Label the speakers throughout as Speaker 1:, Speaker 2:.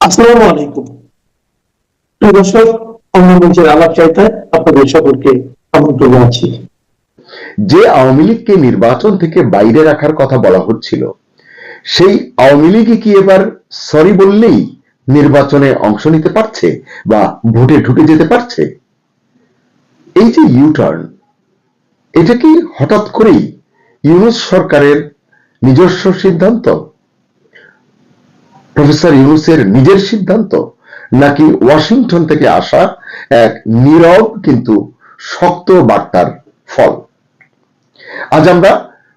Speaker 1: আসসালামু আলাইকুম। প্রিয় দর্শক, অন্য মঞ্চের আলাপ চাইতে আপনাদের সকলকে আমন্ত্রণ জানাচ্ছি।
Speaker 2: যে আওয়ামী লীগকে নির্বাচন থেকে বাইরে রাখার কথা বলা হচ্ছিল, সেই আওয়ামী লীগই কি এবার সরি বললেই নির্বাচনে অংশ নিতে পারছে বা ভোটে ঢুকে যেতে পারছে? এই যে ইউটার্ন, এটা কি হঠাৎ করেই ইউনূস সরকারের নিজস্ব সিদ্ধান্ত, প্রফেসর ইউনূসের নিজের সিদ্ধান্ত, নাকি ওয়াশিংটন থেকে আসা এক নীরব কিন্তু শক্ত বার্তার ফল? আজ আমরা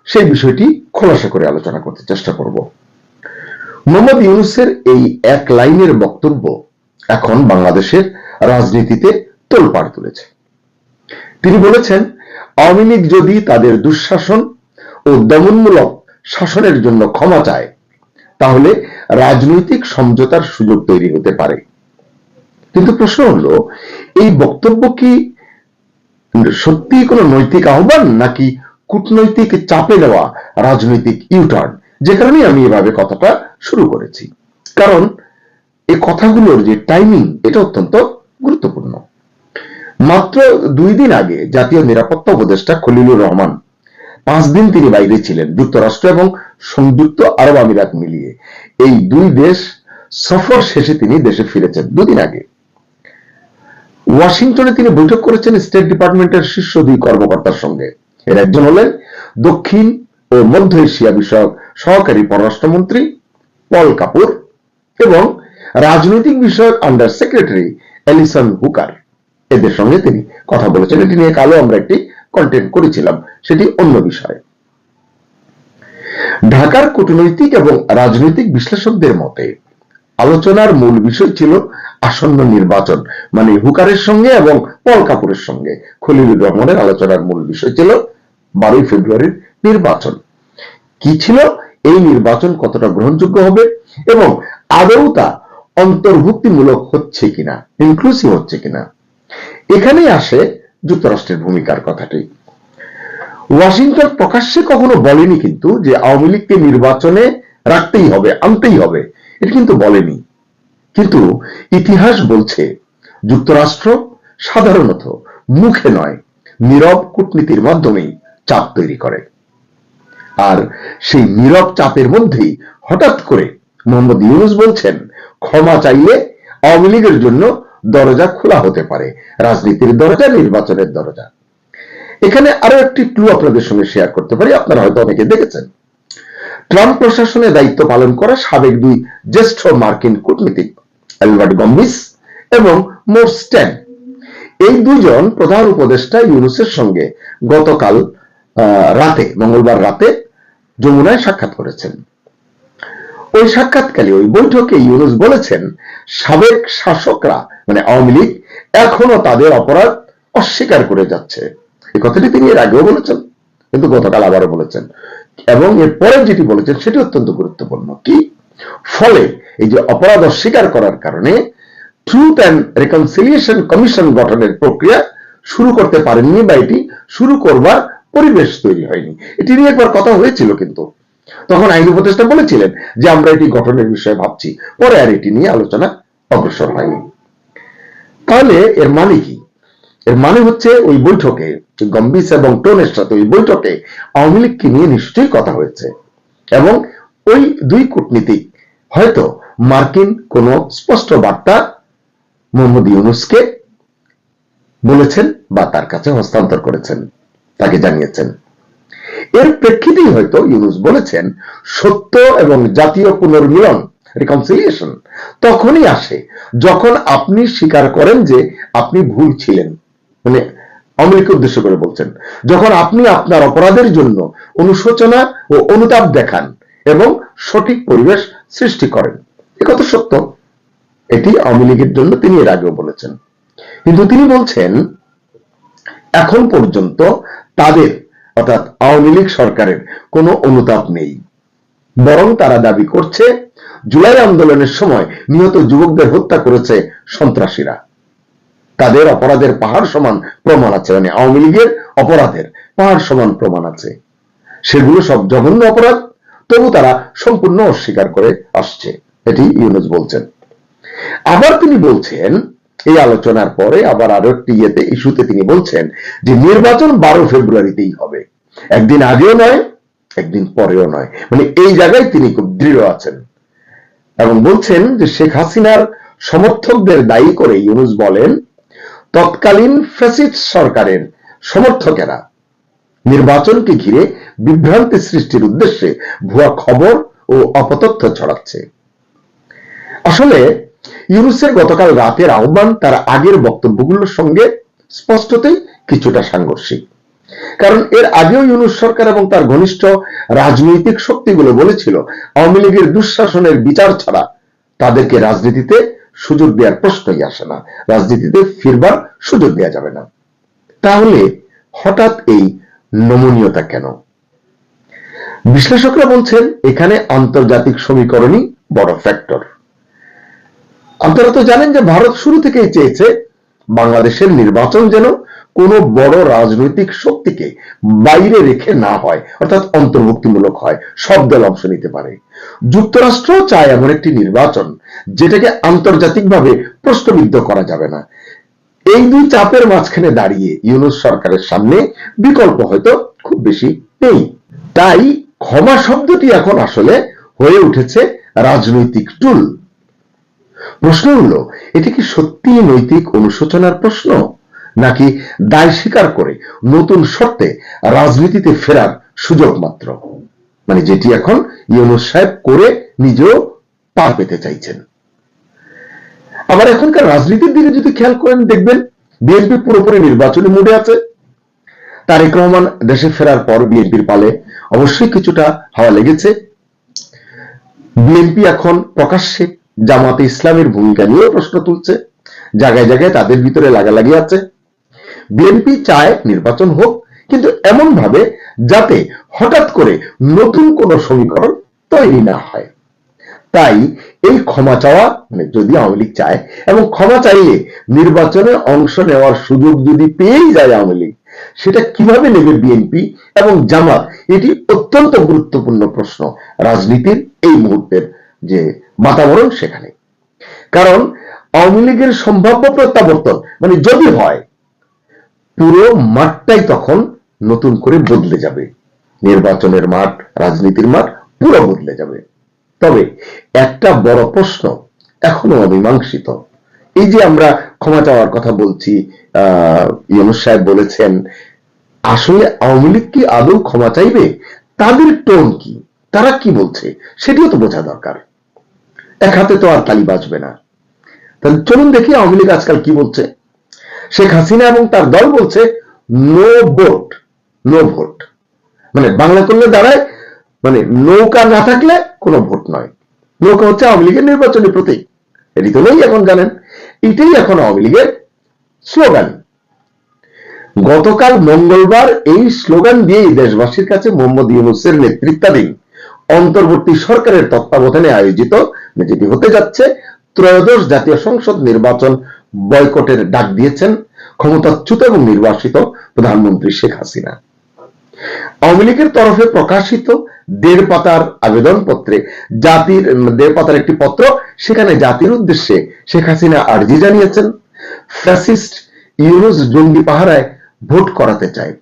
Speaker 2: সেই বিষয়টি খোলাসা করে আলোচনা করতে চেষ্টা করব। মোহাম্মদ ইউনূসের এই এক লাইনের বক্তব্য এখন বাংলাদেশের রাজনীতিতে তোলপাড় তুলেছে। তিনি বলেছেন, আওয়ামী লীগ যদি তাদের দুঃশাসন ও দমনমূলক শাসনের জন্য ক্ষমা চায়, তাহলে রাজনৈতিক সমঝোতার সুযোগ তৈরি হতে পারে। কিন্তু প্রশ্ন হলো, এই বক্তব্য কি সত্যি কোনো নৈতিক আহ্বান, নাকি কূটনৈতিক চাপে দেওয়া রাজনৈতিক ইউটার্ন? যে কারণে আমি এভাবে কথাটা শুরু করেছি, কারণ এই কথাগুলোর যে টাইমিং, এটা অত্যন্ত গুরুত্বপূর্ণ। মাত্র 2 দিন আগে জাতীয় নিরাপত্তা উপদেষ্টা খলিলুর রহমান 5 দিন তিনি বাইরে ছিলেন। যুক্তরাষ্ট্র এবং সংযুক্ত আরব আমিরাত মিলিয়ে এই 2 দেশ সফর শেষে তিনি দেশে ফিরেছেন 2 দিন আগে। ওয়াশিংটনে তিনি বৈঠক করেছেন স্টেট ডিপার্টমেন্টের শীর্ষ 2 কর্মকর্তার সঙ্গে। এর একজন হলেন দক্ষিণ ও মধ্য এশিয়া বিষয়ক সহকারী পররাষ্ট্রমন্ত্রী পল কাপুর এবং রাজনৈতিক বিষয়ক আন্ডার সেক্রেটারি এলিসন হুকার। এদের সঙ্গে তিনি কথা বলেছেন। এটি নিয়ে কালো আমরা একটি কন্টেন্ট করেছিলাম, সেটি অন্য বিষয়। ঢাকার কূটনৈতিক এবং রাজনৈতিক বিশ্লেষকদের মতে আলোচনার মূল বিষয় ছিল আসন্ন নির্বাচন, মানে হুকারের সঙ্গে এবং পল কাপুরের সঙ্গে খলিলুর রহমানের আলোচনার মূল বিষয় ছিল 12 ফেব্রুয়ারির নির্বাচন। কি ছিল এই নির্বাচন, কতটা গ্রহণযোগ্য হবে এবং আদৌ তা অন্তর্ভুক্তিমূলক হচ্ছে কিনা, ইনক্লুসিভ হচ্ছে কিনা। এখানেই আসে যুক্তরাষ্ট্রের ভূমিকার কথাটি। ওয়াশিংটন প্রকাশ্যে কখনো বলেনি কিন্তু যে আওয়ামী লীগকে নির্বাচনে রাখতেই হবে, আনতেই হবে, এটা কিন্তু বলেনি। কিন্তু ইতিহাস বলছে যুক্তরাষ্ট্র সাধারণত মুখে নয়, নীরব কূটনীতির মাধ্যমেই চাপ তৈরি করে। আর সেই নীরব চাপের মধ্যেই হঠাৎ করে মোহাম্মদ ইউনূস বলছেন, ক্ষমা চাইলে আওয়ামী লীগের জন্য দরজা খোলা হতে পারে, রাজনীতির দরজা, নির্বাচনের দরজা। এখানে আরো একটি ক্লু আপনাদের সঙ্গে শেয়ার করতে পারি, আপনারা হয়তো অনেকে দেখেছেন। ট্রাম্প প্রশাসনে দায়িত্ব পালন করা সাবেক 2 জ্যেষ্ঠ মার্কিন কূটনীতিক অ্যালবার্ট গম্বিস এবং মোর স্ট্যান, এই 2 জন প্রধান উপদেষ্টা ইউনূসের সঙ্গে গতকাল রাতে, মঙ্গলবার রাতে যমুনায় সাক্ষাৎ করেছেন। ওই সাক্ষাৎকালে, ওই বৈঠকে ইউনূস বলেছেন, সাবেক শাসকরা মানে আওয়ামী লীগ এখনো তাদের অপরাধ অস্বীকার করে যাচ্ছে। এই কথাটি তিনি এর আগেও বলেছেন, কিন্তু গতকাল আবারও বলেছেন। এবং এরপরে যেটি বলেছেন সেটি অত্যন্ত গুরুত্বপূর্ণ। কি ফলে এই যে অপরাধ অস্বীকার করার কারণে ট্রুথ অ্যান্ড রিকনসিলিয়েশন কমিশন গঠনের প্রক্রিয়া শুরু করতে পারেননি, বা এটি শুরু করবার পরিবেশ তৈরি হয়নি। এটি নিয়ে একবার কথা হয়েছিল, কিন্তু তখন আইন উপদেষ্টা বলেছিলেন যে আমরা এটি গঠনের বিষয়ে ভাবছি, পরে আর এটি নিয়ে আলোচনা অগ্রসর হয়নি। তাহলে এর মানে কি? এর মানে হচ্ছে ওই বৈঠকে গম্বিস এবং টোনের সাথে ওই বৈঠকে আওয়ামী লীগকে নিয়ে নিশ্চয়ই কথা হয়েছে এবং ওই 2 কূটনীতিক হয়তো মার্কিন কোন স্পষ্ট বার্তা মোহাম্মদ ইউনূসকে বলেছেন বা তার কাছে হস্তান্তর করেছেন, তাকে জানিয়েছেন। এর প্রেক্ষিতেই হয়তো ইউনূস বলেছেন, সত্য এবং জাতীয় পুনর্মিলন, রিকনসিলিয়েশন তখনই আসে যখন আপনি স্বীকার করেন যে আপনি ভুল ছিলেন, মানে আওয়ামী লীগকে উদ্দেশ্য করে বলছেন, যখন আপনি আপনার অপরাধের জন্য অনুশোচনা ও অনুতাপ দেখান এবং সঠিক পরিবেশ সৃষ্টি করেন। একথা সত্য, এটি আওয়ামী লীগের জন্য তিনি এর আগেও বলেছেন। কিন্তু তিনি বলছেন এখন পর্যন্ত তাদের, অর্থাৎ আওয়ামী লীগ সরকারের কোনো অনুতাপ নেই, বরং তারা দাবি করছে জুলাই আন্দোলনের সময় নিহত যুবকদের হত্যা করেছে সন্ত্রাসীরা। তাদের অপরাধের পাহাড় সমান প্রমাণ আছে, মানে আওয়ামী লীগের অপরাধের পাহাড় সমান প্রমাণ আছে, সেগুলো সব জঘন্য অপরাধ, তবু তারা সম্পূর্ণ অস্বীকার করে আসছে, এটি ইউনূস বলছেন। আবার তিনি বলছেন এই আলোচনার পরে আবার আরো একটি ইস্যুতে তিনি বলছেন যে নির্বাচন 12 ফেব্রুয়ারিতেই হবে, একদিন আগেও নয় একদিন পরেও নয়। মানে এই জায়গায় তিনি খুব দৃঢ় আছেন এবং বলছেন যে শেখ হাসিনার সমর্থকদের দায়ী করে ইউনূস বলেন তৎকালীন ফ্যাসিস্ট সরকারের সমর্থকেরা নির্বাচনকে ঘিরে বিভ্রান্তি সৃষ্টির উদ্দেশ্যে ভুয়া খবর ও অপতথ্য ছড়াচ্ছে। আসলে ইউনূসের গতকাল রাতের আহ্বান তার আগের বক্তব্যগুলোর সঙ্গে স্পষ্টতই কিছুটা সাংঘর্ষিক। কারণ এর আগেও ইউনূস সরকার এবং তার ঘনিষ্ঠ রাজনৈতিক শক্তিগুলো বলেছিল আওয়ামী লীগের দুঃশাসনের বিচার ছাড়া তাদেরকে রাজনীতিতে সুযোগ দেওয়ার প্রশ্নই আসে না, রাজনীতিতে ফিরবার সুযোগ দেওয়া যাবে না। তাহলে হঠাৎ এই নমনীয়তা কেন? বিশ্লেষকরা বলছেন এখানে আন্তর্জাতিক সমীকরণই বড় ফ্যাক্টর। আপনারা তো জানেন যে ভারত শুরু থেকেই চেয়েছে বাংলাদেশের নির্বাচন যেন কোনো বড় রাজনৈতিক শক্তিকে বাইরে রেখে না হয়, অর্থাৎ অন্তর্ভুক্তিমূলক হয়, সব দল অংশ নিতে পারে। যুক্তরাষ্ট্র চায় এমন একটি নির্বাচন যেটাকে আন্তর্জাতিকভাবে প্রশ্নবিদ্ধ করা যাবে না। এই দুই চাপের মাঝখানে দাঁড়িয়ে ইউনূস সরকারের সামনে বিকল্প হয়তো খুব বেশি নেই। তাই ক্ষমা শব্দটি এখন আসলে হয়ে উঠেছে রাজনৈতিক টুল। প্রশ্ন হলো এটি কি সত্যি নৈতিক অনুশোচনার প্রশ্ন, নাকি দায় স্বীকার করে নতুন শর্তে রাজনীতিতে ফেরার সুযোগ মাত্র, মানে যেটি এখন ইউনূস সাহেব করে নিজেও পার পেতে চাইছেন। আবার এখনকার রাজনীতির দিকে যদি খেয়াল করেন দেখবেন বিএনপি পুরোপুরি নির্বাচনী মুডে আছে। তারেক রহমান দেশে ফেরার পর বিএনপির পালে অবশ্যই কিছুটা হাওয়া লেগেছে। বিএনপি এখন প্রকাশ্যে জামাতে ইসলামের ভূমিকা নিয়ে প্রশ্ন তুলছে, জায়গায় জায়গায় তাদের ভিতরে লাগালাগি আছে। বিএনপি চায় নির্বাচন হোক, কিন্তু এমন ভাবে যাতে হঠাৎ করে নতুন কোন সমীকরণ তৈরি না হয়। তাই এই ক্ষমা চাওয়া, মানে যদি আওয়ামী লীগ চায় এবং ক্ষমা চাইলে নির্বাচনে অংশ নেওয়ার সুযোগ যদি পেয়েই যায় আওয়ামী লীগ, সেটা কিভাবে নেবে বিএনপি এবং জামাত, এটি অত্যন্ত গুরুত্বপূর্ণ প্রশ্ন রাজনীতির এই মুহূর্তের যে বাতাবরণ সেখানে। কারণ আওয়ামী লীগের সম্ভাব্য প্রত্যাবর্তন মানে যদি হয়, পুরো মাঠটাই তখন নতুন করে বদলে যাবে, নির্বাচনের মাঠ, রাজনীতির মাঠ পুরো বদলে যাবে। তবে একটা বড় প্রশ্ন এখনো অমীমাংসিত। এই যে আমরা ক্ষমা চাওয়ার কথা বলছি, ইউনূস সাহেব বলেছেন, আসলে আওয়ামী লীগ কি আদৌ ক্ষমা চাইবে? তাদের টোন কি, তারা কি বলছে সেটিও তো বোঝা দরকার। এক হাতে তো আর তালি বাজবে না। তাহলে চলুন দেখি আওয়ামী লীগ আজকাল কি বলছে। শেখ হাসিনা এবং তার দল বলছে নো ভোট, নো ভোট, মানে বাংলা করলে দাঁড়ায় মানে নৌকা না থাকলে কোনো ভোট নয়। নৌকা হচ্ছে আওয়ামী লীগের নির্বাচনী প্রতীক, এটি তো নেই এখন জানেন। এটাই এখন আওয়ামী লীগের স্লোগান। গতকাল মঙ্গলবার এই স্লোগান দিয়েই দেশবাসীর কাছে মোহাম্মদ ইউনূসের নেতৃত্বাধীন অন্তর্বর্তী সরকারের তত্ত্বাবধানে আয়োজিত যেটি হতে যাচ্ছে ত্রয়োদশ জাতীয় সংসদ নির্বাচন বয়কটের ডাক দিয়েছেন ক্ষমতাচ্যুত এবং নির্বাসিত প্রধানমন্ত্রী শেখ হাসিনা। আওয়ামী লীগের তরফে প্রকাশিত 1.5 পাতার আবেদনপত্রে জাতির 1.5 পাতার একটি পত্র, সেখানে জাতির উদ্দেশ্যে শেখ হাসিনা আর্জি জানিয়েছেন ফ্যাসিস্ট ইউনূস জঙ্গি পাহারায় ভোট করাতে চায়,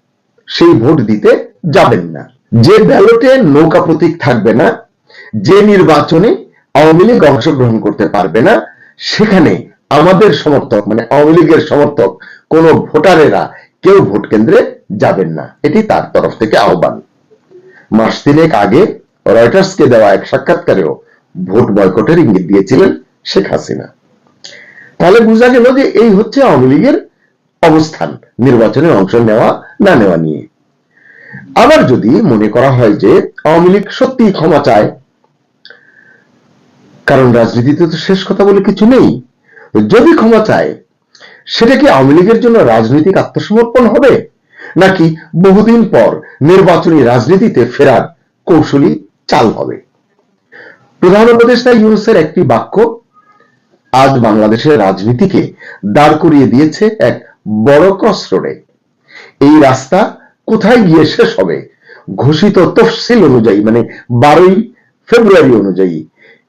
Speaker 2: সেই ভোট দিতে যাবেন না। যে ব্যালটে নৌকা প্রতীক থাকবে না, যে নির্বাচনে আওয়ামী লীগ অংশগ্রহণ করতে পারবে না, সেখানে আমাদের সমর্থক মানে আওয়ামী লীগের সমর্থক কোন ভোটারেরা কেউ ভোট কেন্দ্রে যাবেন না, এটি তার তরফ থেকে আহ্বান। মাস 3 আগে রয়টার্সকে দেওয়া এক সাক্ষাৎকারেও ভোট বয়কটের ইঙ্গিত দিয়েছিলেন শেখ হাসিনা। তাহলে বোঝা গেল যে এই হচ্ছে আওয়ামী লীগের অবস্থান নির্বাচনে অংশ নেওয়া না নেওয়া নিয়ে। আবার যদি মনে করা হয় যে আওয়ামী লীগ সত্যি ক্ষমা চায়, কারণ রাজনীতিতে তো শেষ কথা বলে কিছু নেই, যদি ক্ষমা চায় সেটা কি আওয়ামী লীগের জন্য রাজনৈতিক আত্মসমর্পণ হবে, নাকি বহুদিন পর নির্বাচনী রাজনীতিতে ফেরার কৌশলী চাল হবে? প্রধান উপদেষ্টা ইউনূসের একটি বাক্য আজ বাংলাদেশের রাজনীতিকে দাঁড় করিয়ে দিয়েছে এক বড় ক্রসরোডে। এই রাস্তা কোথায় গিয়ে শেষ হবে ঘোষিত তফসিল অনুযায়ী, মানে 12 ফেব্রুয়ারি অনুযায়ী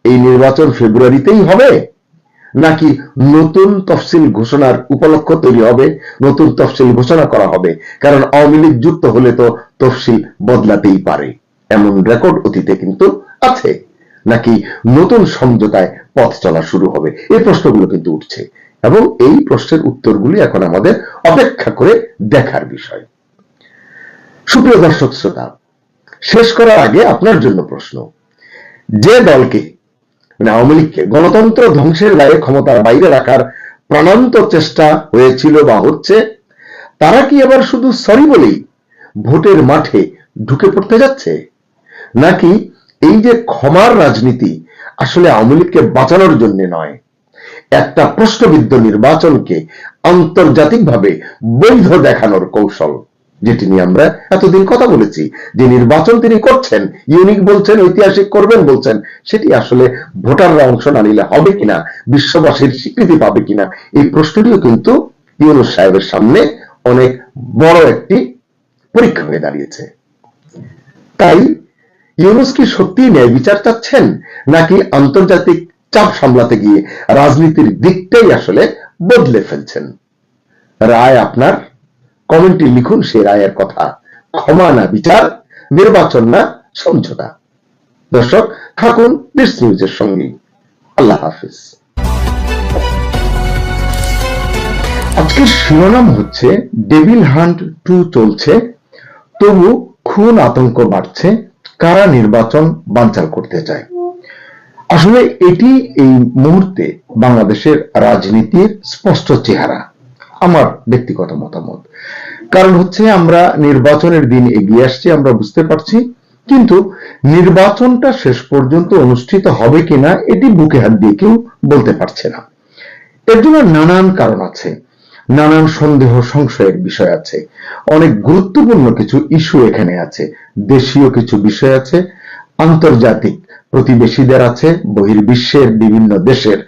Speaker 2: এই নির্বাচন ফেব্রুয়ারিতেই হবে, নাকি নতুন তফসিল ঘোষণার উপলক্ষ তৈরি হবে, নতুন তফসিল ঘোষণা করা হবে? কারণ আওয়ামী লীগ যুক্ত হলে তো তফসিল বদলাতেই পারে, এমন রেকর্ড অতীতে কিন্তু আছে। নাকি নতুন সমঝোতায় পথ চলা শুরু হবে? এই প্রশ্নগুলো কিন্তু উঠছে এবং এই প্রশ্নের উত্তরগুলি এখন আমাদের অপেক্ষা করে দেখার বিষয়। সুপ্রিয় দর্শক শ্রোতা, শেষ করার আগে আপনার জন্য প্রশ্ন, যে দলকে আওয়ামী লীগকে গণতন্ত্র ধ্বংসের দায়ে ক্ষমতার বাইরে রাখার প্রাণান্ত চেষ্টা হয়েছিল বা হচ্ছে, তারা কি এবার শুধু সরি বলেই ভোটের মাঠে ঢুকে পড়তে যাচ্ছে? নাকি এই যে ক্ষমার রাজনীতি আসলে আওয়ামী লীগকে বাঁচানোর জন্য নয়, একটা প্রশ্নবিদ্ধ নির্বাচনকে আন্তর্জাতিকভাবে বৈধ দেখানোর কৌশল, যেটি নিয়ে আমরা এতদিন কথা বলেছি, যে নির্বাচন তিনি করছেন, ইউনিক বলছেন, ঐতিহাসিক করবেন বলছেন, সেটি আসলে ভোটাররা অংশ না নিলে হবে কিনা, বিশ্ববাসীর স্বীকৃতি পাবে কিনা, এই প্রশ্নটিও কিন্তু ইউনূস সাহেবের সামনে অনেক বড় একটি পরীক্ষা হয়ে দাঁড়িয়েছে। তাই ইউনূস কি সত্যি ন্যায় বিচার চাচ্ছেন, নাকি আন্তর্জাতিক চাপ সামলাতে গিয়ে রাজনীতির দিকটাই আসলে বদলে ফেলছেন? রায় আপনার, কমেন্টে লিখুন সেই রায়ের কথা। ক্ষমা না বিচার, নির্বাচন না সমঝোতা। দর্শক, থাকুন দিস নিউজের সঙ্গে। আল্লাহ হাফিজ। আজকের শিরোনাম হচ্ছে ডেভিল হান্ট 2 চলছে, তবু খুন আতঙ্ক বাড়ছে, কারা নির্বাচন বানচাল করতে চায়। আসলে এটি এই মুহূর্তে বাংলাদেশের রাজনীতির স্পষ্ট চেহারা, আমার ব্যক্তিগত মতামত। কারণ হচ্ছে আমরা নির্বাচনের দিন এগিয়ে আসছি, আমরা বুঝতে পারছি, কিন্তু নির্বাচনটা শেষ পর্যন্ত অনুষ্ঠিত হবে কিনা এটি বুকে হাত দিয়ে কেউ বলতে পারছে না। এর জন্য নানান কারণ আছে, নানান সন্দেহ সংশয়ের বিষয় আছে, অনেক গুরুত্বপূর্ণ কিছু ইস্যু এখানে আছে, দেশীয় কিছু বিষয় আছে, আন্তর্জাতিক প্রতিবেশীদের আছে, বহির্বিশ্বের বিভিন্ন দেশের,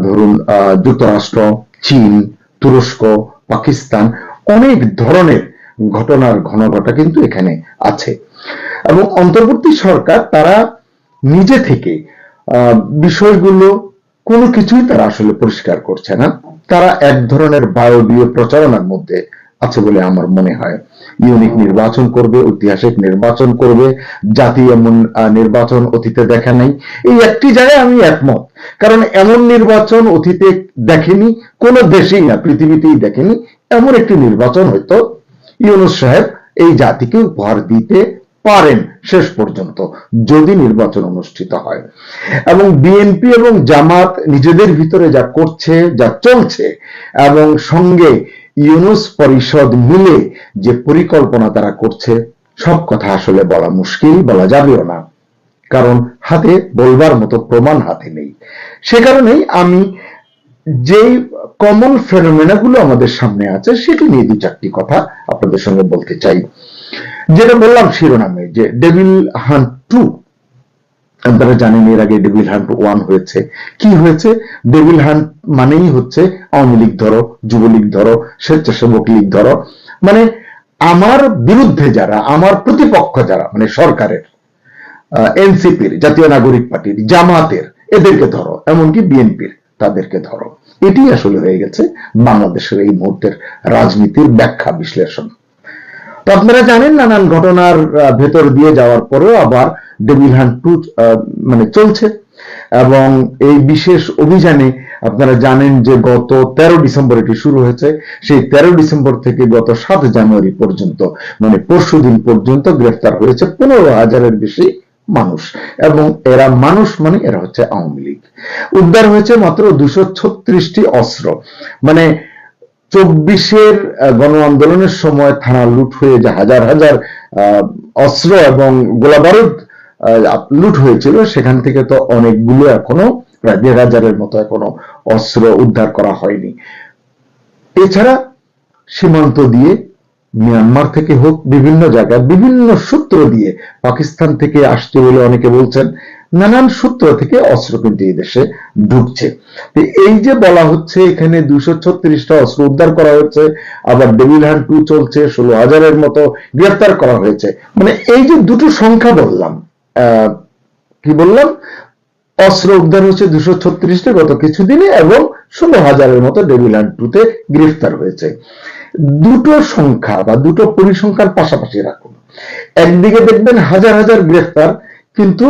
Speaker 2: ধরুন যুক্তরাষ্ট্র, চীন, তুরস্ক, পাকিস্তান, অনেক ধরনের ঘটনার ঘনঘটা কিন্তু এখানে আছে। এবং অন্তর্বর্তী সরকার তারা নিজে থেকে বিষয়গুলো কোনো কিছুই তারা আসলে পরিষ্কার করছে না, তারা এক ধরনের বায়বীয় প্রচারণার মধ্যে আছে বলে আমার মনে হয়। ইউনিক নির্বাচন করবে, ঐতিহাসিক নির্বাচন করবে, জাতি এমন নির্বাচন অতীতে দেখা নাই, এই একটি জায়গায় আমি একমত। কারণ এমন নির্বাচন অতীতে দেখেনি, কোন দেশেই না, পৃথিবীতেই দেখেনি এমন একটি নির্বাচন হয়তো ইউনূস সাহেব এই জাতিকে উপহার দিতে পারেন শেষ পর্যন্ত, যদি নির্বাচন অনুষ্ঠিত হয়। এবং বিএনপি এবং জামাত নিজেদের ভিতরে যা করছে, যা চলছে, এবং সঙ্গে ইউনূস পরিষদ মিলে যে পরিকল্পনা তারা করছে, সব কথা আসলে বলা মুশকিল, বলা যাবেও না, কারণ হাতে বলবার মতো প্রমাণ হাতে নেই। সে কারণেই আমি যেই কমন ফেনোমেনাগুলো আমাদের সামনে আছে সেটি নিয়ে দু চারটি কথা আপনাদের সঙ্গে বলতে চাই। যেটা বললাম শিরোনামে, যে ডেভিল হান্ট 2, আপনারা জানেন এর আগে ডেভিল হান্ট 1 হয়েছে। কি হয়েছে? ডেভিল হান্ট মানেই হচ্ছে আওয়ামী লীগ ধরো, যুবলীগ ধরো, স্বেচ্ছাসেবক লীগ ধরো, মানে আমার বিরুদ্ধে যারা, আমার প্রতিপক্ষ যারা, মানে সরকারের, এনসিপির, জাতীয় নাগরিক পার্টির, জামাতের, এদেরকে ধরো, এমনকি বিএনপির, তাদেরকে ধরো। এটি আসলে হয়ে গেছে বাংলাদেশের এই মুহূর্তের রাজনীতির ব্যাখ্যা বিশ্লেষণ। তো আপনারা জানেন নানান ঘটনার ভেতর দিয়ে যাওয়ার পরেও আবার ডেভিল হান্ট 2 মানে চলছে। এবং এই বিশেষ অভিযানে আপনারা জানেন যে গত 13 ডিসেম্বর এটি শুরু হয়েছে। সেই 13 ডিসেম্বর থেকে গত 7 জানুয়ারি পর্যন্ত, মানে পরশুদিন পর্যন্ত গ্রেফতার হয়েছে 15,000-এর বেশি মানুষ। এবং এরা মানুষ মানে এরা হচ্ছে আওয়ামী লীগ। উদ্ধার হয়েছে মাত্র 236টি অস্ত্র। মানে 24-এর গণ আন্দোলনের সময় থানা লুট হয়ে যে হাজার হাজার অস্ত্র এবং গোলাবারুদ লুট হয়েছিল, সেখান থেকে তো অনেকগুলো এখনো, প্রায় 1,500-এর মতো এখনো অস্ত্র উদ্ধার করা হয়নি। এছাড়া সীমান্ত দিয়ে, মিয়ানমার থেকে হোক, বিভিন্ন জায়গায় বিভিন্ন সূত্র দিয়ে, পাকিস্তান থেকে আসছে বলে অনেকে বলছেন, নানান সূত্র থেকে অস্ত্র কিন্তু এই দেশে ঢুকছে। এই যে বলা হচ্ছে এখানে 236টা অস্ত্র উদ্ধার করা হয়েছে, আবার ডেভিল হান্ট 2 চলছে, 16,000-এর মতো গ্রেফতার করা হয়েছে, মানে এই যে দুটো সংখ্যা বললাম, কি বললাম, অস্ত্র উদ্ধার হচ্ছে 236টি গত কিছুদিনে, এবং 16,000-এর মতো ডেভিল হান্ট 2 তে গ্রেফতার হয়েছে। দুটো সংখ্যা বা দুটো পরিসংখ্যান পাশাপাশি রাখুন। একদিকে দেখবেন হাজার হাজার গ্রেফতার, কিন্তু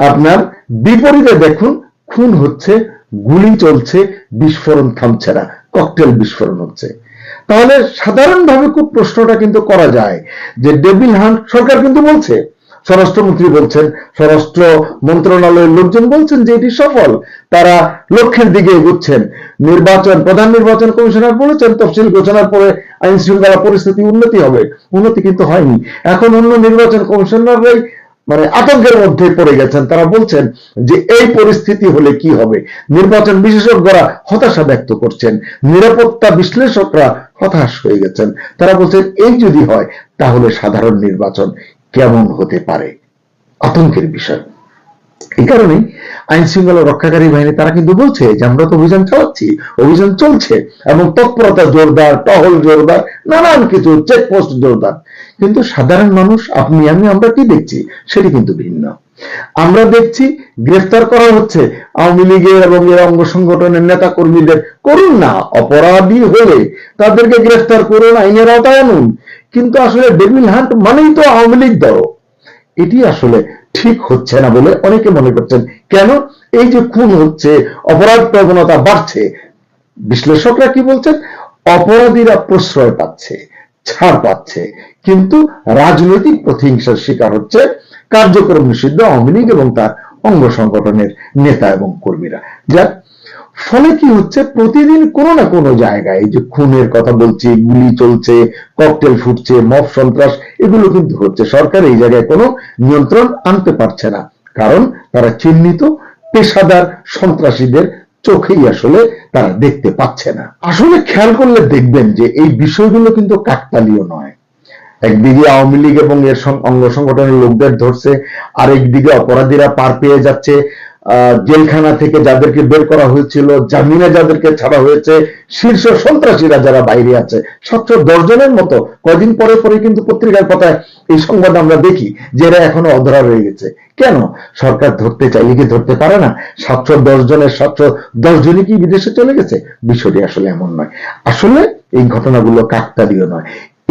Speaker 2: আপনার বিপরীতে দেখুন খুন হচ্ছে, গুলি চলছে, বিস্ফোরণ থামছে না, ককটেল বিস্ফোরণ হচ্ছে। তাহলে সাধারণভাবে খুব প্রশ্নটা কিন্তু করা যায় যে ডেভিল হান্ট, সরকার কিন্তু বলছে, স্বরাষ্ট্রমন্ত্রী বলছেন, স্বরাষ্ট্র মন্ত্রণালয়ের লোকজন বলছেন যে এটি সফল, তারা লক্ষ্যের দিকে এগোচ্ছেন। প্রধান নির্বাচন কমিশনার বলেছেন তফসিল ঘোষণার পরে আইন শৃঙ্খলা পরিস্থিতি উন্নতি হবে। উন্নতি কিন্তু হয়নি। এখন অন্য নির্বাচন কমিশনাররাই আতঙ্কের মধ্যে পড়ে গেছেন। তারা বলছেন যে এই পরিস্থিতি হলে কি হবে। নির্বাচন বিশেষজ্ঞরা হতাশা ব্যক্ত করছেন, নিরাপত্তা বিশ্লেষকরা হতাশ হয়ে গেছেন। তারা বলছেন এই যদি হয় তাহলে সাধারণ নির্বাচন কেমন হতে পারে, আতঙ্কের বিষয়। এই কারণেই আইন শৃঙ্খলা রক্ষাকারী বাহিনী তারা কিন্তু বলছে যে আমরা তো অভিযান চালাচ্ছি, অভিযান চলছে, এবং তৎপরতা জোরদার, টহল জোরদার, নানান কিছু, চেকপোস্ট জোরদার। কিন্তু সাধারণ মানুষ, আপনি আমি, আমরা কি দেখছি সেটি কিন্তু ভিন্ন। আমরা দেখছি গ্রেফতার করা হচ্ছে আওয়ামী লীগের এবং এর অঙ্গ সংগঠনের নেতা কর্মীদের। করুন না, অপরাধী হলে তাদেরকে গ্রেফতার করুন, আইনের আওতায় আনুন। কিন্তু আসলে ডেভিল হান্ট মানেই তো আওয়ামী লীগ দল। এটি আসলে ঠিক হচ্ছে না বলে অনেকে মনে করছেন। কেন? এই যে খুন হচ্ছে, অপরাধ প্রবণতা বাড়ছে, বিশ্লেষকরা কি বলছেন? অপরাধীরা প্রশ্রয় পাচ্ছে, ছাড় পাচ্ছে, কিন্তু রাজনৈতিক প্রতিহিংসার শিকার হচ্ছে কার্যক্রম নিষিদ্ধ আওয়ামী লীগ এবং তার অঙ্গ সংগঠনের নেতা এবং কর্মীরা। যার ফলে কি হচ্ছে, প্রতিদিন কোনো না কোনো জায়গায়, এই যে খুনের কথা বলছি, গুলি চলছে, ককটেল ফুটছে, মব সন্ত্রাস, এগুলো কিন্তু হচ্ছে। সরকার এই জায়গায় কোনো নিয়ন্ত্রণ আনতে পারছে না, কারণ তারা চিহ্নিত পেশাদার সন্ত্রাসীদের চোখেই আসলে তারা দেখতে পাচ্ছে না। আসলে খেয়াল করলে দেখবেন যে এই বিষয়গুলো কিন্তু কাকতালীয় নয়। একদিকে আওয়ামী লীগ এবং এর অঙ্গ সংগঠনের লোকদের ধরছে, আরেকদিকে অপরাধীরা পার পেয়ে যাচ্ছে। জেলখানা থেকে যাদেরকে বের করা হয়েছিল, জামিনে যাদেরকে ছাড়া হয়েছে, শীর্ষ সন্ত্রাসীরা যারা বাইরে আছে 710 জনের মতো। কয়দিন পরে পরে কিন্তু পত্রিকার পাতায় এই সংবাদ আমরা দেখি যে এরা এখনো অধরা রয়ে গেছে। কেন? সরকার ধরতে চাইলে কি ধরতে পারে না? 710 জনের 710 জনই কি বিদেশে চলে গেছে? বিষয়টি আসলে এমন নয়। আসলে এই ঘটনাগুলো কাকতালীয় নয়,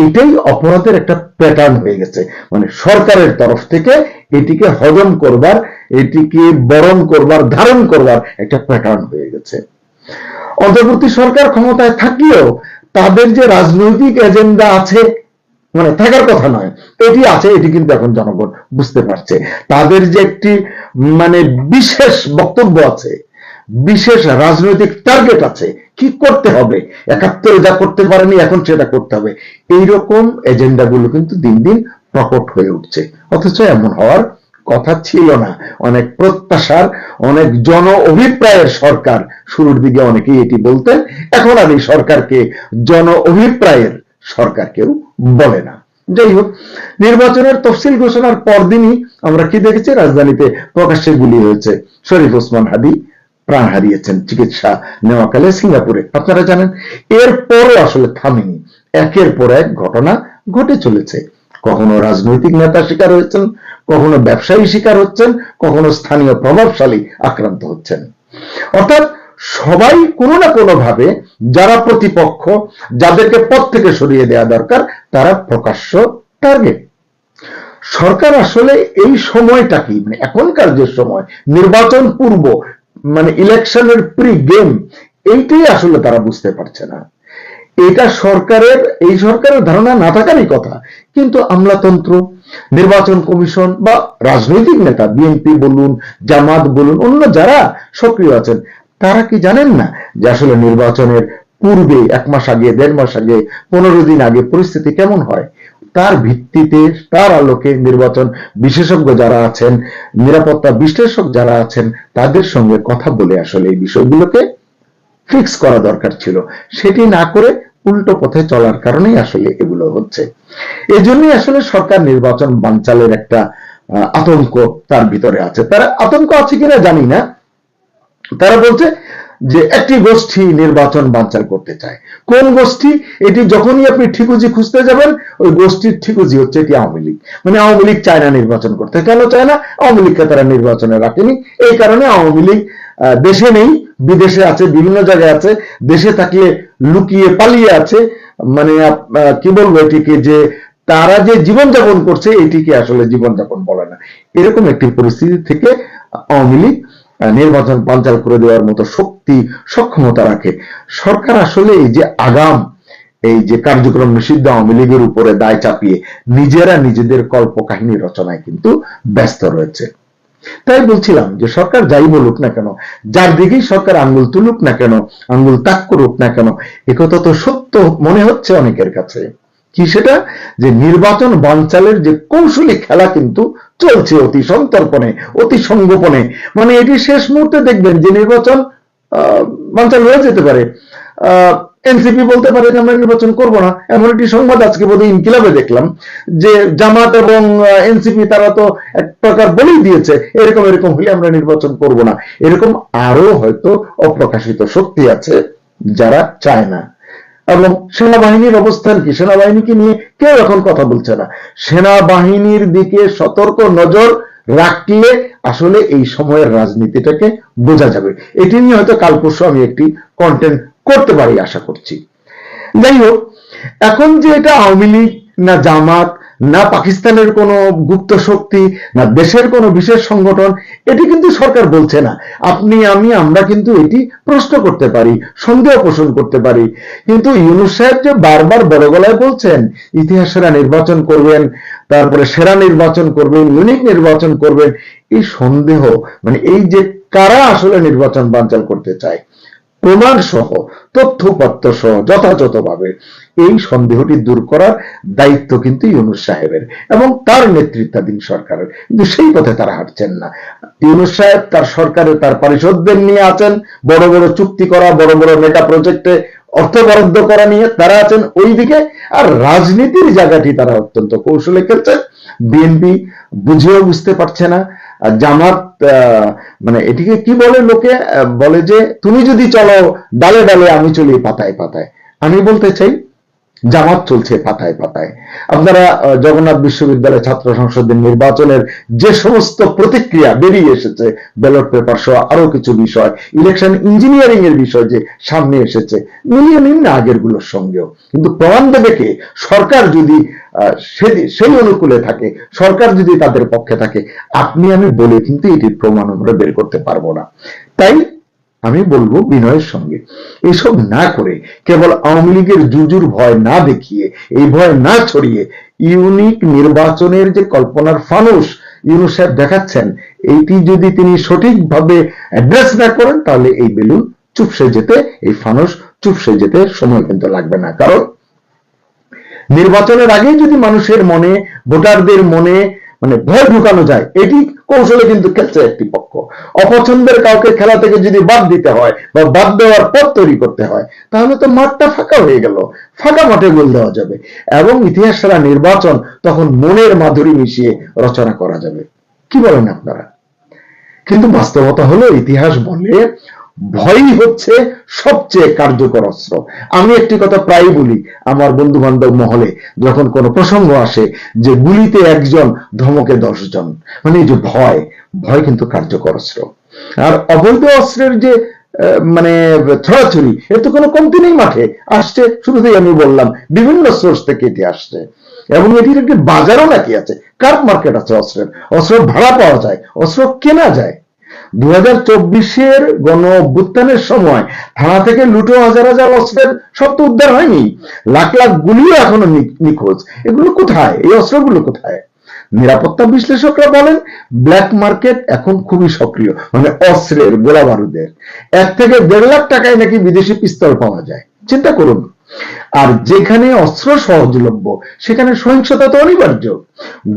Speaker 2: এটাই অপরাধের একটা প্যাটার্ন হয়ে গেছে। সরকারের তরফ থেকে এটিকে হজম করবার, এটিকে বরণ করবার, ধারণ করবার একটা প্যাটার্ন হয়ে গেছে। অন্তর্বর্তী সরকার ক্ষমতায় থাকলেও তাদের যে রাজনৈতিক এজেন্ডা আছে, থাকার কথা নয়, এটি আছে, এটি কিন্তু এখন জনগণ বুঝতে পারছে। তাদের যে একটি বিশেষ বক্তব্য আছে, বিশেষ রাজনৈতিক টার্গেট আছে, কি করতে হবে, 71 যা করতে পারেনি এখন সেটা করতে হবে, এইরকম এজেন্ডাগুলো কিন্তু দিন দিন প্রকট হয়ে উঠছে। অথচ এমন হওয়ার কথা ছিল না। অনেক প্রত্যাশার, অনেক জন অভিপ্রায়ের সরকার, শুরুর দিকে অনেকেই এটি বলতেন, এখন আর এই সরকারকে জন অভিপ্রায়ের সরকার কেউ বলে না। যাই হোক, নির্বাচনের তফসিল ঘোষণার পরদিনই আমরা কি দেখেছি? রাজধানীতে প্রকাশ্যে গুলি হয়েছে। শরীফ ওসমান হাদি প্রাণ হারিয়েছেন চিকিৎসা নেওয়াকালে সিঙ্গাপুরে, আপনারা জানেন। এরপরও আসলে থামেনি, একের পর এক ঘটনা ঘটে চলেছে। কখনো রাজনৈতিক নেতা শিকার হয়েছেন, কখনো ব্যবসায়ী শিকার হচ্ছেন, কখনো স্থানীয় প্রভাবশালী আক্রান্ত হচ্ছেন। অর্থাৎ সবাই কোনো না কোনো ভাবে, যারা প্রতিপক্ষ, যাদেরকে পদ থেকে সরিয়ে দেওয়া দরকার, তারা প্রকাশ্য টার্গেট। সরকার আসলে এই সময়টা কি, এখনকার যে সময়, নির্বাচন পূর্ব, ইলেকশনের প্রি গেম, এইটাই আসলে তারা বুঝতে পারছে না। এটা এই সরকারের ধারণা না থাকারই কথা। কিন্তু আমলাতন্ত্র, নির্বাচন কমিশন বা রাজনৈতিক নেতা, বিএনপি বলুন, জামাত বলুন, অন্য যারা সক্রিয় আছেন, তারা কি জানেন না যে আসলে নির্বাচনের পূর্বে 1 মাস আগে, 1.5 মাস আগে, 15 দিন আগে পরিস্থিতি কেমন হয়? তার ভিত্তিতে, তার আলোকে নির্বাচন বিশেষজ্ঞ যারা আছেন, নিরাপত্তা বিশ্লেষক যারা আছেন, তাদের সঙ্গে কথা বলে আসলে এই বিষয়গুলোকে ফিক্স করা দরকার ছিল। সেটি না করে উল্টো পথে চলার কারণেই আসলে এগুলো হচ্ছে। এই জন্যই আসলে সরকার নির্বাচন বানচালের একটা আতঙ্ক তার ভিতরে আছে। তারা আতঙ্ক আছে কিনা জানি না। তারা বলছে যে একটি গোষ্ঠী নির্বাচন বানচাল করতে চায়। কোন গোষ্ঠী? এটি যখনই আপনি ঠিকুজি খুঁজতে যাবেন, ওই গোষ্ঠীর ঠিকুজি হচ্ছে এটি আওয়ামী লীগ। মানে আওয়ামী লীগ চায় না নির্বাচন করতে। কেন চায় না? আওয়ামী লীগকে তারা নির্বাচনে রাখেনি, এই কারণে আওয়ামী লীগ দেশে নেই, বিদেশে আছে, বিভিন্ন জায়গায় আছে, দেশে থাকলে লুকিয়ে পালিয়ে আছে। মানে কি বলবো এটিকে, যে তারা যে জীবনযাপন করছে এটিকে আসলে জীবনযাপন বলে না। এরকম একটি পরিস্থিতি থেকে আওয়ামী লীগ নির্বাচন বানচাল করে দেওয়ার মতো শক্তি সক্ষমতা রাখে। সরকার আসলে এই যে আগাম এই যে কার্যক্রম নিষিদ্ধ আওয়ামী লীগের উপরে দায় চাপিয়ে নিজেরা নিজেদের কল্প কাহিনী রচনায় কিন্তু ব্যস্ত রয়েছে। তাই বলছিলাম যে সরকার যাই বলুক না কেন, যার দিকেই সরকার আঙ্গুল তুলুক না কেন, আঙ্গুল তাক করুক না কেন, একথা তো সত্য মনে হচ্ছে অনেকের কাছে। কি সেটা? যে নির্বাচন বানচালের যে কৌশলী খেলা কিন্তু চলছে অতি সন্তর্পণে, অতি সংগোপনে। মানে এটি শেষ মুহূর্তে দেখবেন যে নির্বাচন বানচাল হয়ে যেতে পারে। এনসিপি বলতে পারে যে আমরা নির্বাচন করব না। এমন একটি সংবাদ আজকে বোধহয় ইনকিলাবে দেখলাম যে জামাত এবং এনসিপি তারা তো এক প্রকার বলেই দিয়েছে এরকম এরকম হলে আমরা নির্বাচন করব না। এরকম আরো হয়তো অপ্রকাশিত শক্তি আছে যারা চায় না। এবং সেনাবাহিনীর অবস্থান কি? সেনাবাহিনীকে নিয়ে কেউ এখন কথা বলছে না। সেনাবাহিনীর দিকে সতর্ক নজর রাখলে আসলে এই সময়ের রাজনীতিটাকে বোঝা যাবে। এটি নিয়ে হয়তো কাল পরশু আমি একটি কন্টেন্ট করতে পারি আশা করছি। যাই হোক, এখন যে এটা আওয়ামী লীগ না জামাত না পাকিস্তানের কোনো গুপ্ত শক্তি না দেশের কোনো বিশেষ সংগঠন, এটি কিন্তু সরকার বলছে না। আপনি আমি আমরা কিন্তু এটি প্রশ্ন করতে পারি, সন্দেহ পোষণ করতে পারি। কিন্তু ইউনূস সাহেব যে বারবার বড় গলায় বলছেন ইতিহাসেরা নির্বাচন করবেন, তারপরে সেরা নির্বাচন করবেন, ইউনিক নির্বাচন করবেন, এই সন্দেহ, মানে এই যে কারা আসলে নির্বাচন বানচাল করতে চায় প্রমাণ সহ তথ্যপত্র সহ যথাযথভাবে এই সন্দেহটি দূর করার দায়িত্ব কিন্তু ইউনূস সাহেবের এবং তার নেতৃত্বাধীন সরকারের। কিন্তু সেই পথে তারা হাঁটছেন না। ইউনূস সাহেব তার সরকারে তার পারিষদদের নিয়ে আছেন, বড় বড় চুক্তি করা, বড় বড় মেগা প্রজেক্টে অর্থ বরাদ্দ করা নিয়ে তারা আছেন ওইদিকে। আর রাজনীতির জায়গাটি তারা অত্যন্ত কৌশলে খেলছেন। বিএনপি বুঝেও বুঝতে পারছে না। জামাত মানে এটিকে কি বলে, লোকে বলে যে তুমি যদি চলো ডালে ডালে আমি চলি পাতায় পাতায়। আমি বলতে চাই জামাত চলছে পাতায় পাতায়। আপনারা জগন্নাথ বিশ্ববিদ্যালয় ছাত্র সংসদের নির্বাচনের যে সমস্ত প্রতিক্রিয়া বেরিয়ে এসেছে, ব্যালট পেপার সহ আরো কিছু বিষয়, ইলেকশন ইঞ্জিনিয়ারিং এর বিষয় যে সামনে এসেছে, মিলিয়ে নিন না আগের গুলোর সঙ্গেও। কিন্তু প্রমাণ দেবে কে? সরকার যদি সেই অনুকূলে থাকে, সরকার যদি তাদের পক্ষে থাকে, আপনি আমি বলে কিন্তু এটি প্রমাণ আমরা বের করতে পারবো না। তাই আমি বলবো বিনয়ের সঙ্গে এসব না করে, কেবল আওয়ামী লীগের জুজুর ভয় না দেখিয়ে, এই ভয় না ছড়িয়ে, ইউনিক নির্বাচনের যে কল্পনার ফানুস ইউনূস সাহেব দেখাচ্ছেন, এইটি যদি তিনি সঠিকভাবে অ্যাড্রেস না করেন তাহলে এই বেলুন চুপসে যেতে, এই ফানুস চুপসে যেতে সময় কিন্তু লাগবে না। কারণ নির্বাচনের আগেই যদি মানুষের মনে, ভোটারদের মনে মানে ভয় ঢুকানো যায়, এটি কৌশলে কিন্তু খেলছে একটি পক্ষ। অপছন্দের কাউকে খেলা থেকে যদি বাদ দিতে হয় বা বাদ দেওয়ার পথ তৈরি করতে হয়, তাহলে তো মাঠটা ফাঁকা হয়ে গেল, ফাঁকা মাঠে গোল দেওয়া যাবে এবং ইতিহাস সেরা নির্বাচন তখন মনের মাধুরী মিশিয়ে রচনা করা যাবে। কি বলেন আপনারা? কিন্তু বাস্তবতা হলো ইতিহাস বলে ভয়ই হচ্ছে সবচেয়ে কার্যকর অস্ত্র। আমি একটি কথা প্রায় বলি আমার বন্ধু বান্ধব মহলে, যখন কোনো প্রসঙ্গ আসে যে গুলিতে একজন ধমকে 10 জন, মানে এই যে ভয়, ভয় কিন্তু কার্যকর অস্ত্র। আর অবৈধ অস্ত্রের যে মানে ছড়াছড়ি, এর তো কোনো কমতি নেই। মাঠে আসছে, শুরুতেই আমি বললাম বিভিন্ন সোর্স থেকে এটি আসছে এবং এটির একটি বাজারও নাকি আছে, কার্প মার্কেট আছে অস্ত্রের। অস্ত্র ভাড়া পাওয়া যায়, অস্ত্র কেনা যায়। 2024-এর গণ অভ্যুত্থানের সময় থানা থেকে লুটো হাজার হাজার অস্ত্রের সব তো উদ্ধার হয়নি, লাখ লাখ গুলিও এখনো নিখোঁজ। এগুলো কোথায়? এই অস্ত্রগুলো কোথায়? নিরাপত্তা বিশ্লেষকরা বলেন ব্ল্যাক মার্কেট এখন খুবই সক্রিয়, মানে অস্ত্রের, গোলা বারুদের। 1 থেকে 1.5 লাখ টাকায় নাকি বিদেশি পিস্তল পাওয়া যায়। চিন্তা করুন। আর যেখানে অস্ত্র সহজলভ্য সেখানে সহিংসতা তো অনিবার্য।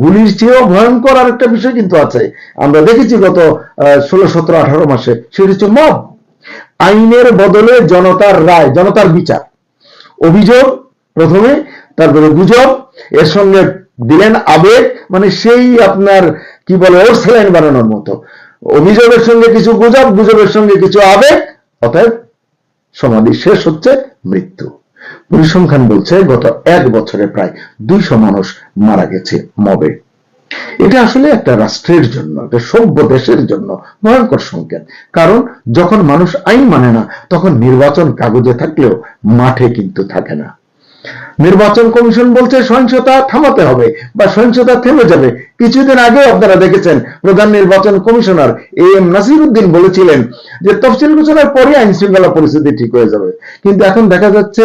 Speaker 2: গুলির চেয়েও ভয়ঙ্কর আরেকটা বিষয় কিন্তু আছে, আমরা দেখেছি গত 16, 17, 18 মাসে, সেটা হচ্ছে মব। আইনের বদলে জনতার রায়, জনতার বিচার। অভিযোগ প্রথমে, তারপরে গুজব, এর সঙ্গে দিলেন আবেগ, মানে সেই আপনার কি বলে ওর স্যালাইন বানানোর মতো। অভিযোগের সঙ্গে কিছু গুজব, গুজবের সঙ্গে কিছু আবেগ, অতএব সমাধি শেষ হচ্ছে মৃত্যু। পরিসংখ্যান বলছে গত 1 বছরে প্রায় 200 মানুষ মারা গেছে মবে। এটা আসলে একটা রাষ্ট্রের জন্য, একটা সভ্য দেশের জন্য ভয়ঙ্কর সংকেত। কারণ যখন মানুষ আইন মানে না, তখন নির্বাচন কাগজে থাকলেও মাঠে কিন্তু থাকে না। নির্বাচন কমিশন বলছে সহিংসতা থামাতে হবে বা সহিংসতা থেমে যাবে। কিছুদিন আগে আপনারা দেখেছেন প্রধান নির্বাচন কমিশনার AM নাসিরউদ্দিন বলেছিলেন যে তফসিল ঘোষণার পরে আইন শৃঙ্খলা পরিস্থিতি ঠিক হয়ে যাবে। কিন্তু এখন দেখা যাচ্ছে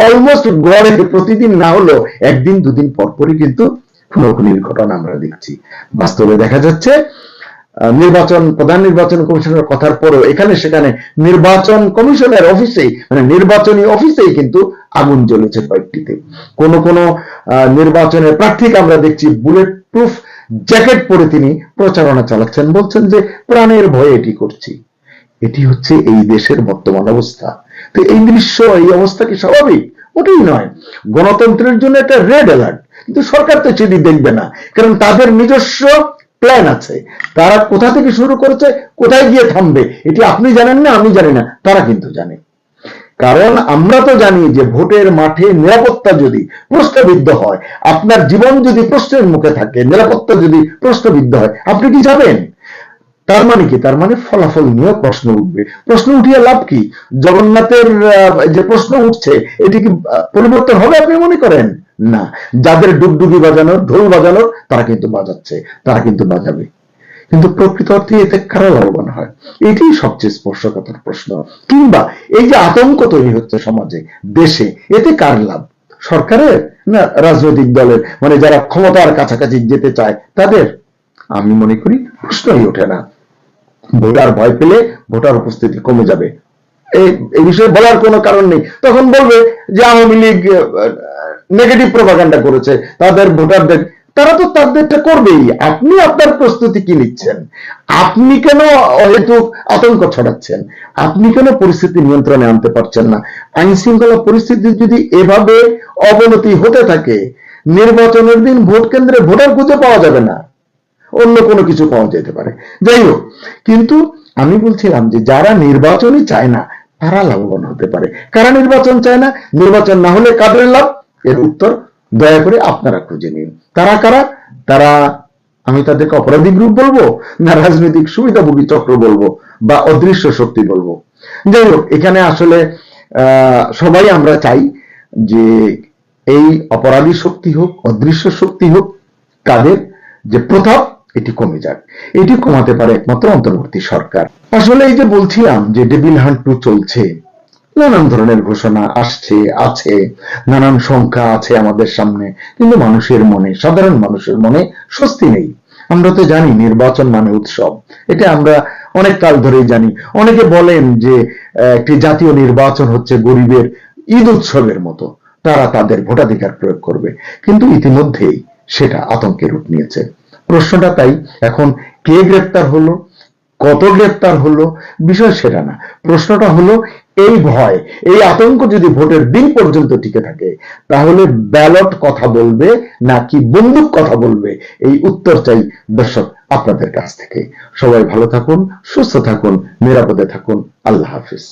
Speaker 2: অলমোস্ট গড়ে প্রতিদিন না হলেও একদিন দুদিন পরপরই কিন্তু খুনোখুনির ঘটনা আমরা দেখছি। বাস্তবে দেখা যাচ্ছে প্রধান নির্বাচন কমিশনের কথার পরেও এখানে সেখানে নির্বাচন কমিশনের অফিসেই, মানে নির্বাচনী অফিসেই কিন্তু আগুন জ্বলেছে কয়েকটিতে। কোন নির্বাচনের প্রার্থীকে আমরা দেখছি বুলেট প্রুফ জ্যাকেট পরে তিনি প্রচারণা চালাচ্ছেন, বলছেন যে প্রাণের ভয়ে এটি করছি। এটি হচ্ছে এই দেশের বর্তমান অবস্থা। তো এই দৃশ্য, এই অবস্থা কি স্বাভাবিক? ওটাই নয়। গণতন্ত্রের জন্য একটা রেড অ্যালার্ট, কিন্তু সরকার তো সেটি দেখবে না, কারণ তাদের নিজস্ব প্ল্যান আছে। তারা কোথা থেকে শুরু করেছে, কোথায় গিয়ে থামবে, এটি আপনি জানেন না, আমি জানি না, তারা কিন্তু জানে। কারণ আমরা তো জানি যে ভোটের মাঠে নিরাপত্তা যদি প্রশ্নবিদ্ধ হয়, আপনার জীবন যদি প্রশ্নের মুখে থাকে, নিরাপত্তা যদি প্রশ্নবিদ্ধ হয়, আপনি কি যাবেন? তার মানে কি? তার মানে ফলাফল নিয়ে প্রশ্ন উঠবে। প্রশ্ন উঠিয়ে লাভ কি? জগন্নাথের যে প্রশ্ন উঠছে, এটি কি পরিবর্তন হবে আপনি মনে করেন? না। যাদের ডুগডুগি বাজানোর, ঢোল বাজানোর, তারা কিন্তু বাজাচ্ছে, তারা কিন্তু বাজাবে। কিন্তু প্রকৃত অর্থে এতে কারা লাভবান হয়? এটাই সবচেয়ে স্পর্শকাতর প্রশ্ন। কিংবা এই যে আতঙ্ক তৈরি হচ্ছে সমাজে, দেশে, এতে কার লাভ? সরকারের না রাজনৈতিক দলের, মানে যারা ক্ষমতার কাছাকাছি যেতে চায় তাদের? আমি মনে করি প্রশ্নই ওঠে না। ভোটার ভয় পেলে ভোটার উপস্থিতি কমে যাবে, এই বিষয়ে বলার কোনো কারণ নেই। তখন বলবে যে আওয়ামী লীগ নেগেটিভ প্রপাগান্ডা করেছে, তাদের ভোটারদের, তারা তো তাদেরটা করবেই। আপনি আপনার প্রস্তুতি কি নিচ্ছেন? আপনি কেন অহেতুক আতঙ্ক ছড়াচ্ছেন? আপনি কেন পরিস্থিতি নিয়ন্ত্রণে আনতে পারছেন না? আইন শৃঙ্খলা পরিস্থিতি যদি এভাবে অবনতি হতে থাকে, নির্বাচনের দিন ভোট কেন্দ্রে ভোটার খুঁজে পাওয়া যাবে না, অন্য কোনো কিছু পাওয়া যেতে পারে। যাই হোক, কিন্তু আমি বলছিলাম যে যারা নির্বাচনই চায় না তারা লাভবান হতে পারে। কারা নির্বাচন চায় না? নির্বাচন না হলে কাদের লাভ? এর উত্তর দয়া করে আপনারা খুঁজে নিন। তারা কারা? তারা, আমি তাদেরকে অপরাধী গ্রুপ বলবো, না রাজনৈতিক সুবিধাভোগী চক্র বলবো, বা অদৃশ্য শক্তি বলবো? যাই হোক, এখানে আসলে সবাই আমরা চাই যে এই অপরাধী শক্তি হোক, অদৃশ্য শক্তি হোক, তাদের যে প্রতাপ এটি কমে যাক। এটি কমাতে পারে একমাত্র অন্তর্বর্তী সরকার। আসলে এই যে বলছিলাম যে ডেভিল হান্ট 2 চলছে, নানান ধরনের ঘোষণা আসছে, আছে, নানান সংখ্যা আছে আমাদের সামনে, কিন্তু মানুষের মনে, সাধারণ মানুষের মনে স্বস্তি নেই। আমরা তো জানি নির্বাচন মানে উৎসব, এটা আমরা অনেক কাল ধরেই জানি। অনেকে বলেন যে একটি জাতীয় নির্বাচন হচ্ছে গরিবের ঈদ উৎসবের মতো, তারা তাদের ভোটাধিকার প্রয়োগ করবে। কিন্তু ইতিমধ্যেই সেটা আতঙ্কের রূপ নিয়েছে। প্রশ্নটা তাই, এখন কে গ্রেপ্তার হলো, কত গ্রেপ্তার হলো, বিষয় সেটা না। প্রশ্নটা হলো এই ভয়, এই আতঙ্ক যদি ভোটের দিন পর্যন্ত টিকে থাকে, তাহলে ব্যালট কথা বলবে নাকি বন্দুক কথা বলবে? এই উত্তর চাই দর্শক আপনাদের কাছ থেকে। সবাই ভালো থাকুন, সুস্থ থাকুন, নিরাপদে থাকুন। আল্লাহ হাফিজ।